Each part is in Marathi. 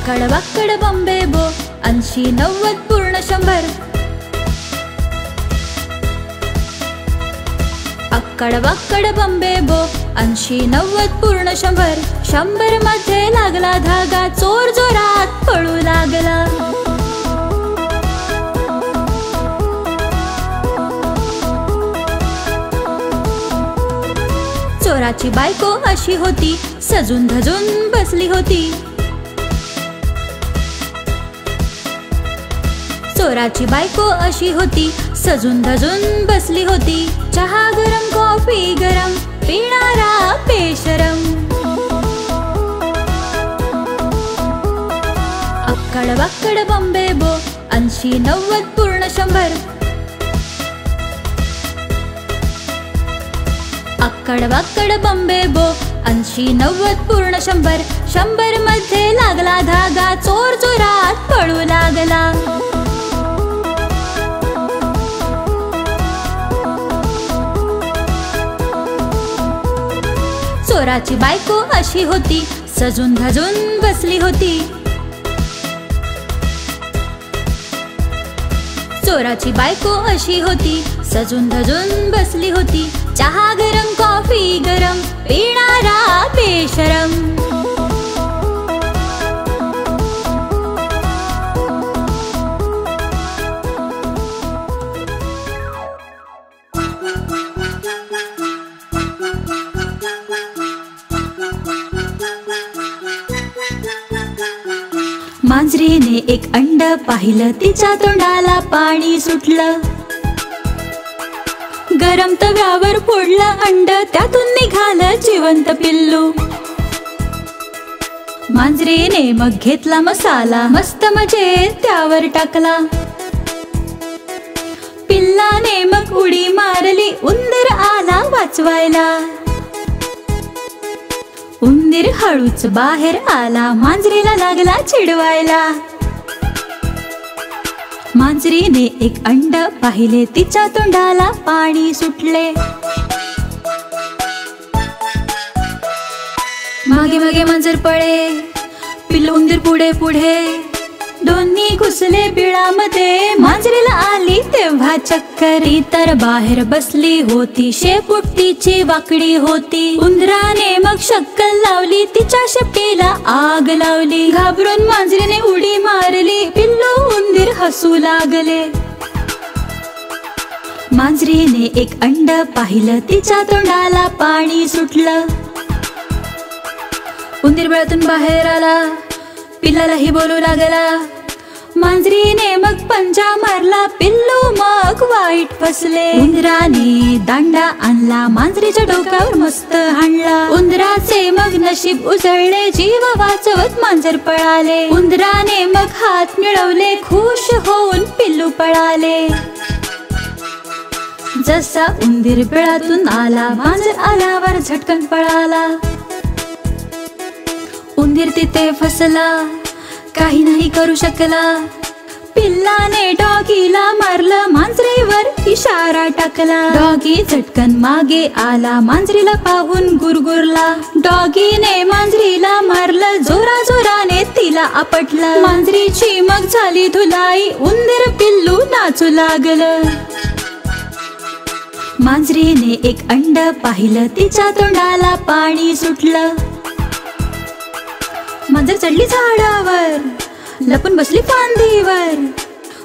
अक्कड बक्कड बंबे बो 80 90 पूर्ण 100. अक्कड बक्कड बंबे बो 80 90 पूर्ण 100. 100 मध्ये लागला धागा, चोर जोरात पळू लागला. चोराची बायको अशी होती, सजून धजून बसली होती. चोराची बायको अशी होती, सजून धजून बसली होती. चहा गरम कॉफी गरम, पिणारा बेशरम. अक्कड बक्कड बंबे बो 80 90 पूर्ण 100. अक्कड बक्कड बंबे बो 80 90 पूर्ण 100. 100 मध्ये लागला धागा, चोर जोरात पळू लागला. चोराची बायको अशी होती, सजून धजून बसली होती. चोराची बायको अशी होती, सजून धजून बसली होती. चहा गरम कॉफी गरम, पिणारा बेशरम. मांजरीने एक अंड पाहिलं, तिच्या तोंडाला पाणी सुटलं. गरम तव्यावर फोडलं अंड, त्यातून निघालं जिवंत पिल्लू. मांजरीने मग घेतला मसाला, मस्त मजेत त्यावर टाकला. पिल्लाने मग उडी मारली, उंदीर आला वाचवायला. उंदीर हळूच बाहेर आला, मांजरीला लागला चिडवायला. मांजरीने एक अंड पाहिले, तिच्या तोंडाला पाणी सुटले. मागे मागे मांजर पळे, पिल्लू उंदीर पुढे पुढे. दोन्ही घुसले बिळामध्ये, मांजरीला आली तेव्हा चक्कर. ती तर बाहेर बसली होती, शेपूट तिची वाकडी होती. उंदराने मग शक्कल लावली, तिच्या शेपटीला आग लावली. घाबरून मांजरीने उडी मारली, पिल्लू उंदीर हसू लागले. मांजरीने एक अंड पाहिलं, तिच्या तोंडाला पाणी सुटलं. उंदीर बिळातून बाहेर आला, पिल्लालाही बोलू लागला. मांजरीने मग पंजा मारला, पिल्लू मग वाईट फसले. उंदराने दांडा आणला, मांजरीच्या डोक्यावर मस्त हाणला. उंदराचे मग नशीब उजळले, जीव वाचवत मांजर पळाले. उंदराने मग हात मिळवले, खुश होऊन पिल्लू पळाले. जसा उंदीर बिळातून आला, मांजर आल्यावर झटकन पळाला. उंदीर तिथे फसला, काही नाही करू शकला. पिल्लाने डॉगीला मारलं, मांजरीवर इशारा टाकला. डॉगी झटकन मागे आला, मांजरीला पाहून गुरगुरला. डॉगीने मांजरीला मारलं, जोरा जोराने तिला आपटलं. मांजरीची मग झाली धुलाई, उंदीर पिल्लू नाचू लागलं. मांजरीने एक अंड पाहिलं, तिच्या तोंडाला पाणी सुटलं. मांजर चढली झाडावर, लपून बसली फांदीवर.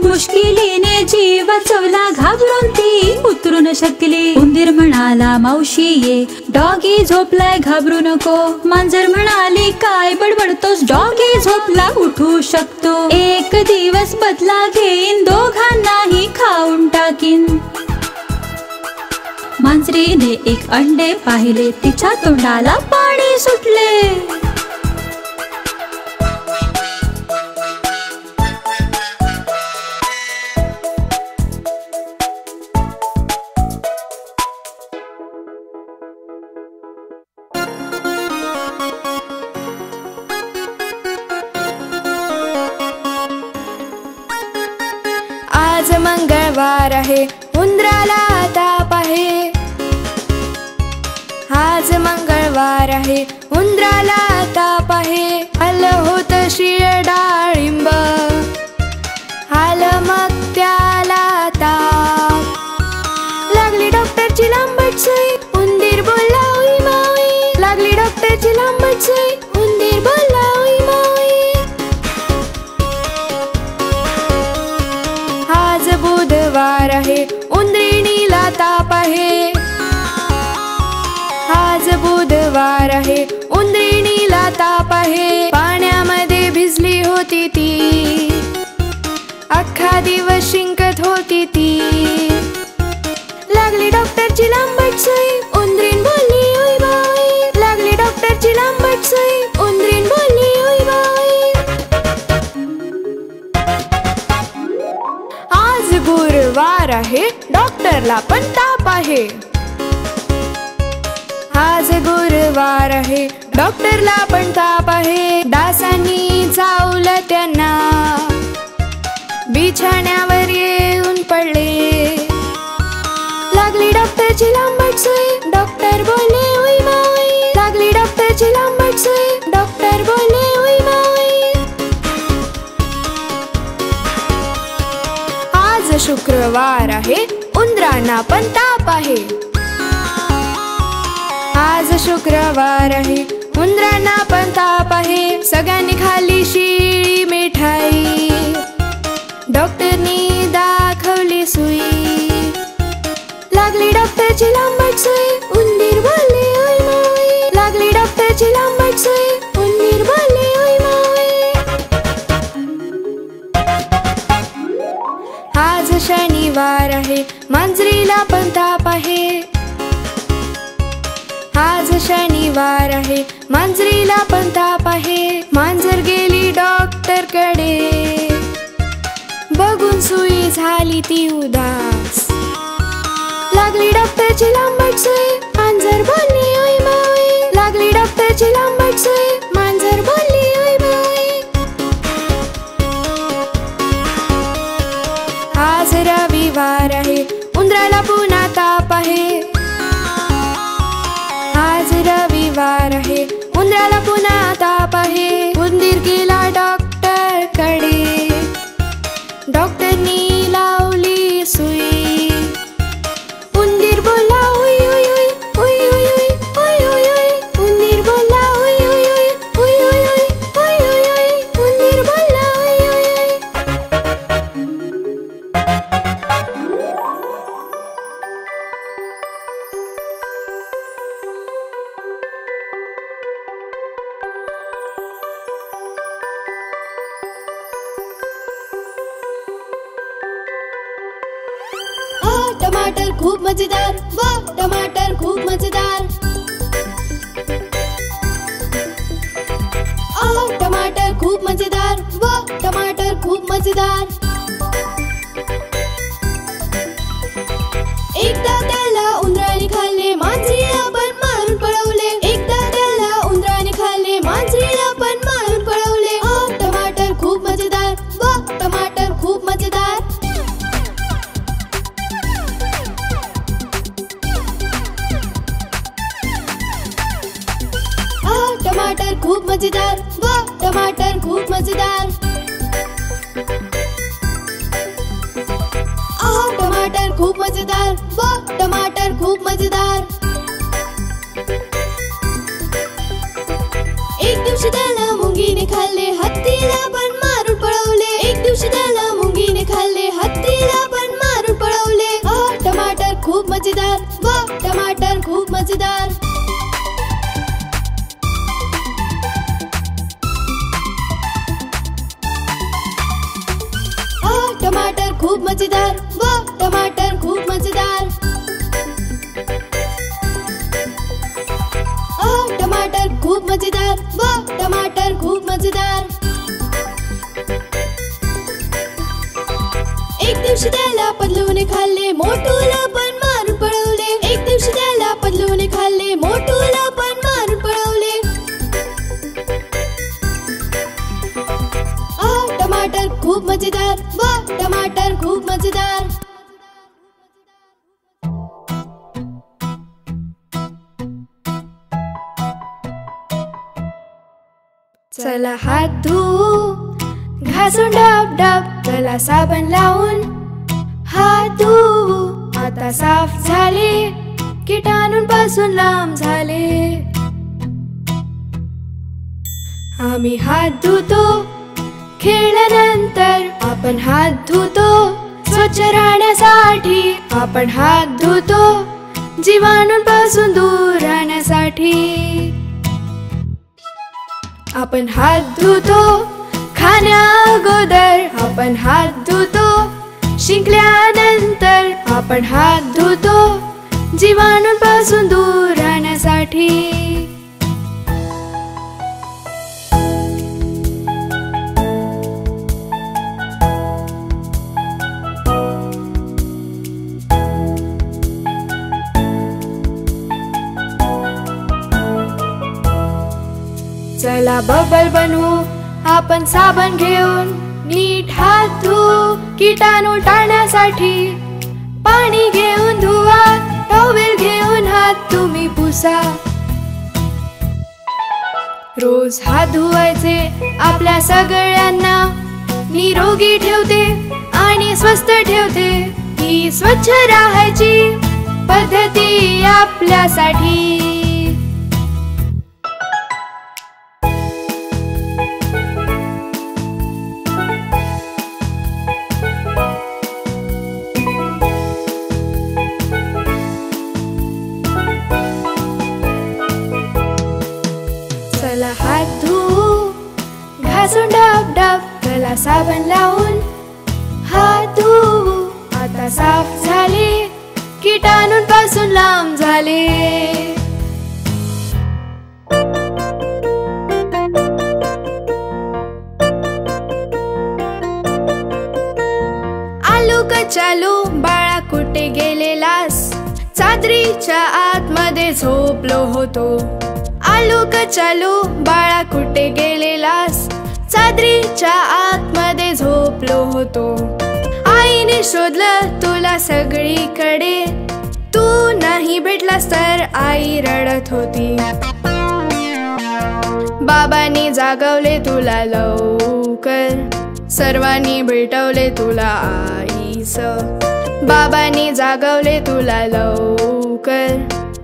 मुश्किलीने जीव वाचवला, घाबरून ती उतरू न शकली. उंदीर म्हणाला मावशी ये, डॉगी झोपलाय घाबरू नको. मांजर म्हणाली काय बडबडतोस, डॉगी झोपला उठू शकतो. एक दिवस बदला घेईन, दोघांनाही खाऊन टाकीन. मांजरीने एक अंडे पाहिले, तिच्या तोंडाला पाणी सुटले. आज मंगळवार आहे, उंदराला ताप आहे. आज मंगळवार आहे, उंदराला ताप आहे. आलं होतं शिळ डाळिंब, आलं मग त्याला ताप. लागली डॉक्टरची लांबट सुई, उंदीर बोलला उई माई. लागली डॉक्टरची लांबट सुई, उंदीर बोलला उई माई. आज बुधवार आहे, उंदरिणीला ताप आहे. आज बुधवार आहे, उंदरिणीला ताप आहे. पाण्यामध्ये भिजली होती ती, अख्खा दिवस शिंकत होती ती. लागली डॉक्टरची लांबट सुई, उंदरीण बोलली उई बाई. लागली डॉक्टरची लांबट सुई, उंदरीण बोलली उई बाई. आज गुरुवार आहे, डॉक्टरला पण ताप आहे. आज गुरुवार आहे, डॉक्टरला पण ताप आहे. डासांनी चावलं त्यांना, बिछाण्यावर येऊन पडले. लागली डॉक्टरची लांबट सुई, डॉक्टर बोलले उई माई. लागली डॉक्टरची लांबट सुई, डॉक्टर बोलले उई माई. आज शुक्रवार आहे, उंदरांना पण ताप आहे. आज शुक्रवार आहे, उंदरांना पण ताप आहे. सगळ्यांनी खाल्ली शिळी मिठाई, डॉक्टरनी दाखवली सुई. लागली डॉक्टरची लांबट सुई, उंदीर बोलले उई माई. लागली डॉक्टरची लांबट सुई, उंदीर बोलले उई माई. आज शनिवार आहे, मांजरीला पण ताप आहे. आज शनिवार आहे, मांजरीला पण ताप आहे. मांजर गेली डॉक्टरकडे, बघून सुई झाली ती उदास. लागली डॉक्टरची लांबट सुई, मांजर बोलली उई माई. लागली डॉक्टरची लांबट सुई, मांजर बोलली उई माई. आज रविवार आहे, उंदराला पुन्हा ताप आहे. आज रविवार आहे, उंदराला पुन्हा ताप आहे. उंदीर गेला डॉक्टरकडे, डॉक्टरनी लावली सुई. उंदीर बोलला उई उई उई उई उई उई उई उई उई. उंदीर बोलला उई उई उई उई उई उई उई उई उई. उंदीर बोलला उई उई उई. टमाटर खूप मजेदार, वाह टमाटर खूप मजेदार. टमाटर खूप मजेदार, वाह टमाटर खूप मजेदार. एकदा त्याला उंदराने खाल्ले, मांजरीला पण मारून पळवले. एकदा त्याला उंदराने खाल्ले, मांजरीला पण मारून पळवले. टमाटर खूप मजेदार, वाह टमाटर खूप मजेदार. टमाटर खूप मजेदार, वाह टमाटर खूप मजेदार. टमाटर खूप मजेदार, वाह टमाटर खूप मजेदार. एक दिवशी त्याला मुंगीने खाल्ले, हत्तीला पण मारून पळवले. एक दिवशी त्याला मुंगीने खाल्ले, हत्तीला पण मारून पळवले. टमाटर खूप मजेदार, वाह टमाटर खूप मजेदार. टमाटर खूप मजेदार, वाह टमाटर खूप मजेदार. टमाटर खूप मजेदार, वाह टमाटर खूप मजेदार. एक दिवशी त्याला पदलूने खाल्ले, मोटूला पण मारून पळवले. एक दिवशी त्याला पदलूने खाल्ले, मोटूला पण मारून पळवले. टमाटर खूप मजेदार, वाह टमाटर खूप मजेदार. चला हात धुवू, घासून डब डब, चला साबण लावून हात धुवू. आता साफ झाले, किटाणूंपासून लांब झाले. आम्ही हात धुतो, खेळल्यानंतर आपण हात धुतो. स्वच्छ राहण्यासाठी आपण हात धुतो, जीवाणूंपासून दूर राहण्यासाठी. आपण हात धुतो, खाण्या अगोदर आपण हात धुतो. शिंकल्यानंतर आपण हात धुतो, जीवाणूंपासून दूर राहण्यासाठी. चला बबल बनवू, आपण साबण घेऊन नीट हात धुवू. किटाणू टाळण्यासाठी पाणी घेऊन धुवा, टॉवेल घेऊन हात तुम्ही पुसा. रोज हात धुवायचे आपल्या सगळ्यांना निरोगी ठेवते आणि स्वस्थ ठेवते. ही स्वच्छ राहायची पद्धती आपल्यासाठी. चला हात धुवू, घासून डब डब, चला साबण लावून हात धुवू. आता साफ झाले, किटाणूंपासून लांब झाले. आलू कचालू, बाळा कुठे गेलेलास? चादरीच्या आतमध्ये झोपलो होतो. आलू कचालू, बाळा कुठे गेलेलास? चादरीच्या आतमध्ये झोपलो होतो. आईने शोधलं तुला सगळीकडे, तू नाही भेटलास तर आई रडत होती. बाबांनी जागवले तुला लवकर, सर्वांनी भेटवले तुला आईस. बाबांनी जागवले तुला लवकर,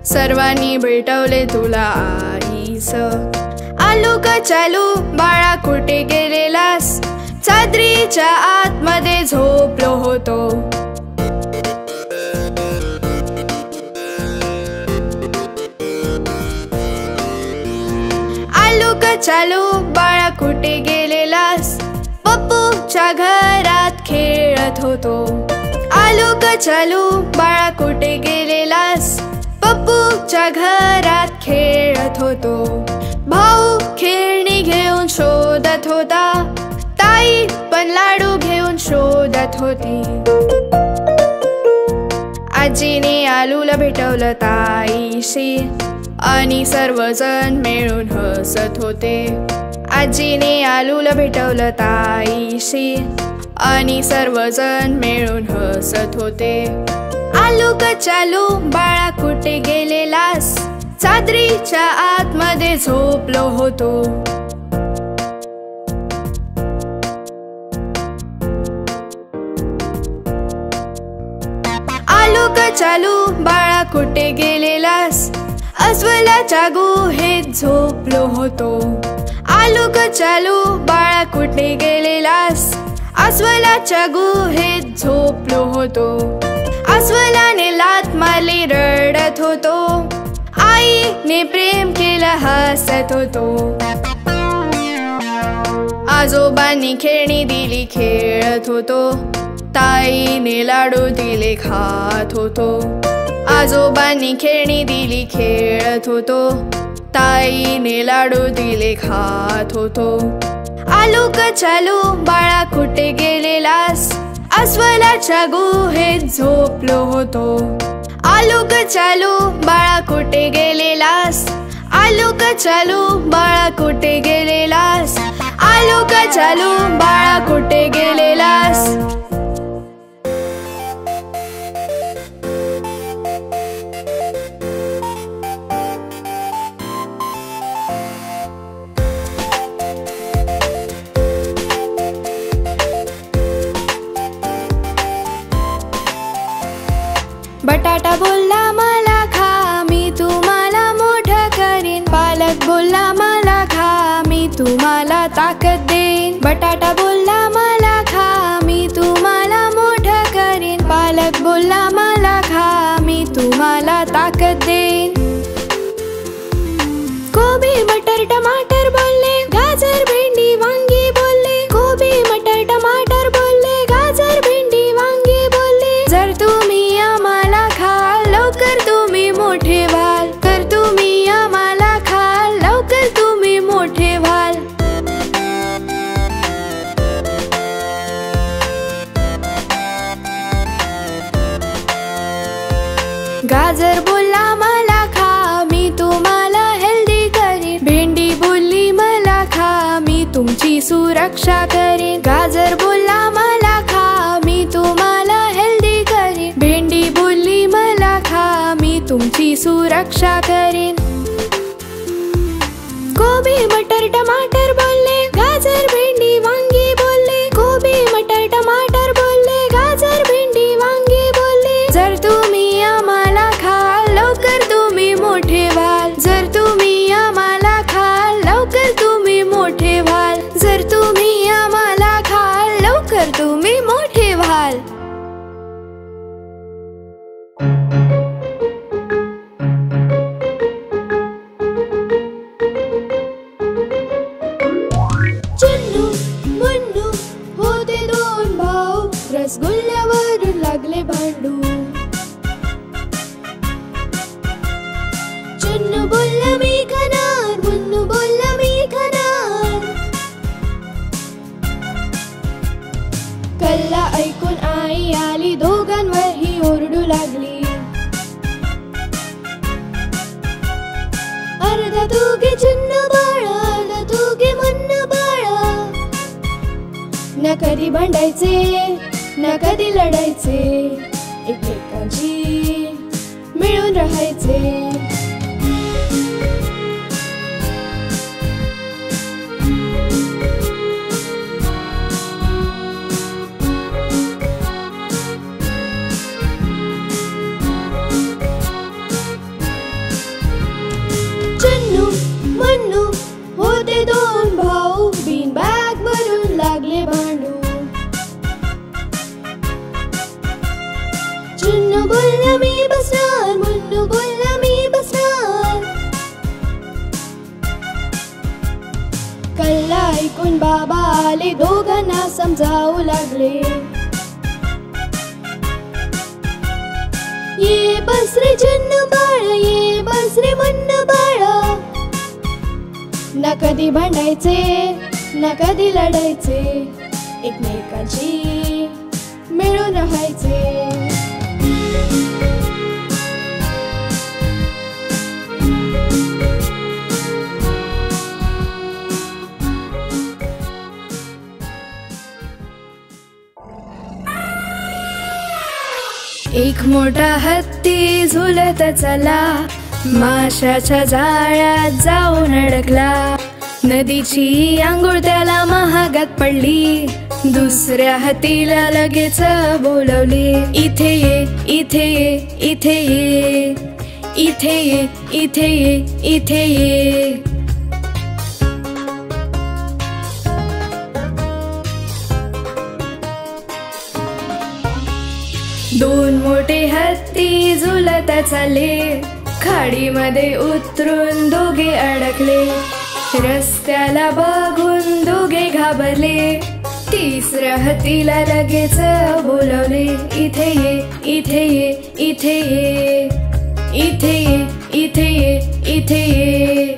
सर्वांनी भेटवले तुला आईस. आलू कचालू, बाळा कुठे गेलेलास? चादरीच्या आतमध्ये झोपलो होतो. आलू कचालू, बाळा कुठे गेलेलास? पप्पूच्या घरात खेळत होतो. आलू कचालू, बाळा कुठे गेलेलास? पप्पूच्या घरात खेळत होतो. भाऊ खेळणी घेऊन शोधत होता, ताई पण लाडू घेऊन शोधत होती. आजीने आलूला भेटवलं ताईशी आणि सर्वजण मिळून हसत होते. आजीने आलूला भेटवलं ताईशी आणि सर्वजण मिळून हसत होते. आलू कचालू, बाळा कुठे गेलेलास? चादरीच्या आतमध्ये झोपलो होतो. आलू कचालू, बाळा कुठे गेलेलास? अस्वलाच्या गुहेत झोपलो होतो. आलू कचालू, बाळा कुठे गेलेलास? अस्वलाच्या गुहेत झोपलो होतो. अस्वलाने लाथ मारली रडत होतो. आईने प्रेम केलं हसत होतो. आजोबांनी खेळणी दिली खेळत होतो. ताईने लाडू दिले खात होतो. आजोबांनी खेळणी दिली खेळत होतो. ताईने लाडू दिले खात होतो. आलू कचालू, बाळा कुठे गेलेलास? अस्वलाच्या गुहेत झोपलो होतो. आलू कचालू, बाळा कुठे गेलेलास? आलू कचालू, बाळा कुठे गेलेलास? आलू कचालू, बाळा कुठे गेलेलास? बटाटा बोलला मला खा, मी तुम्हाला मोठं करीन. पालक बोलला मला खा, मी तुम्हाला ताकद देईन. बटाटा बोलला मला खा, मी तुम्हाला मोठं करीन. पालक बोलला मला खा, मी तुम्हाला ताकद देईन. कोबी मटर टमाटर बोलले, गाजर भेंडी वांगी बोलले. कोबी मटर टमाटर बोलले, गाजर भेंडी वांगी बोलले. जर तुम्ही आम्हाला खाल लवकर तुम्ही मोठे व्हाल. तर तुम्ही आम्हाला खाल लवकर तुम्ही मोठे व्हाल. गाजर बोलला मला खा, मी तुम्हाला हेल्दी करीन. भेंडी बोलली मला खा, मी तुमची सुरक्षा करीन. गाजर बोलला मला खा, मी तुम्हाला हेल्दी करीन. भेंडी बोलली मला खा, मी तुमची सुरक्षा करीन. कोबी मटर टमाटर बोलले, गाजर भेंडी वांगी बोलले. कोबी मटर टमाटर बोलले, गाजर भेंडी वांगी बोलले. जर तुम्ही आम्हाला खाल लवकर तुम्ही मोठे व्हाल. जर तुम्ही आम्हाला खाल लवकर तुम्ही मोठे व्हाल. जर तुम्ही आम्हाला खाल लवकर तुम्ही मोठे व्हाल. चुन्नू मुन्नू होते दोन भाऊ, रसगुल्ल्यावरून लागले भांडू. चुन्नू बोलला मी खाणार, मुन्नू बोलला मी खाणार. कल्ला ऐकून आई आली, दोघांवरही ओरडू लागली. अर्धा तू घे चुन्नू बाळा, अर्धा तू घे मुन्नू बाळा. न कधी भांडायचे न कधी लढायचे, एकमेकांची मिळून राहायचे. चुन्नू मुन्नू होते दोन भाऊ, बीन बॅग भरून लागले भांडू. चुन्नू बोलला मी बसणार, मुन्नू बोलला मी बसणार. कल्ला ऐकून बाबा आले, दोघांना समजावू लागले. ये बस रे चुन्नू बाळा, ये बस रे मुन्नू बाळा. न कधी भांडायचे न कधी लढायचे, एकमेकांशी मिळून राहायचे. एक मोठा हत्ती झुलत चला, माशाच्या जाळ्यात जाऊन अडकला. नदीची आंघोळ त्याला महागात पडली, दुसऱ्या हत्तीला लगेच बोलवले. इथे ये इथे ये इथे ये, इथे ये इथे ये इथे ये. दोन मोठे हत्ती झुलत चालले, खाडीमध्ये उतरून दोघे अडकले. रस्त्याला बघून दोघे घाबरले, तिसऱ्या हत्तीला लगेच बोलवले. इथे ये इथे ये इथे ये, इथे ये इथे ये इथे ये.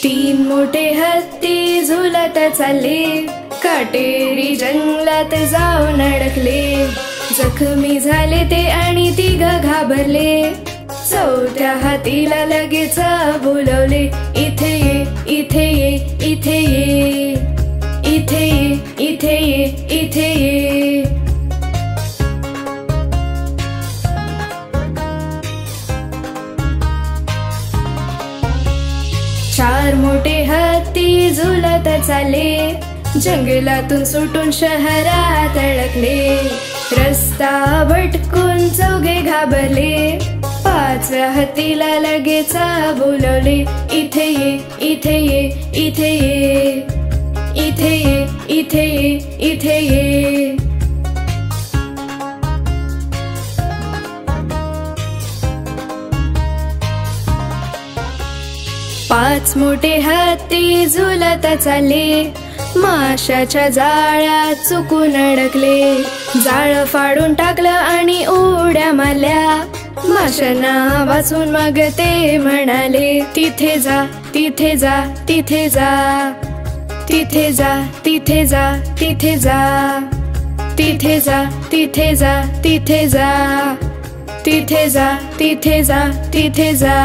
तीन मोठे हत्ती झुलत चालले, काटेरी जंगलात जाऊन अडकले. जखमी झाले ते आणि तिघ घाबरले, चौथ्या हत्तीला लगेच बोलवले. इथे ये इथे ये इथे ये, इथे ये इथे ये इथे ये. चार मोठे हत्ती हत्ती झुलत चाले, जंगलातून सुटून शहरात अडकले. रस्ता भटकून चौघे घाबरले, 5 हत्तीला लगेच बोलवले. इथे ये, इथे ये, इथे ये, इथे ये, इथे ये, इथे ये. 5 मोठे हत्ती झुलत चाले, माशाच्या जाळ्यात चुकून अडकले. जाळ फाडून टाकलं आणि उड्या मारल्या, माशांना वाचून मग ते म्हणाले. तिथे जा, तिथे जा, तिथे जा, तिथे जा, तिथे जा, तिथे जा, तिथे जा, तिथे जा, तिथे जा, तिथे जा, तिथे जा, तिथे जा.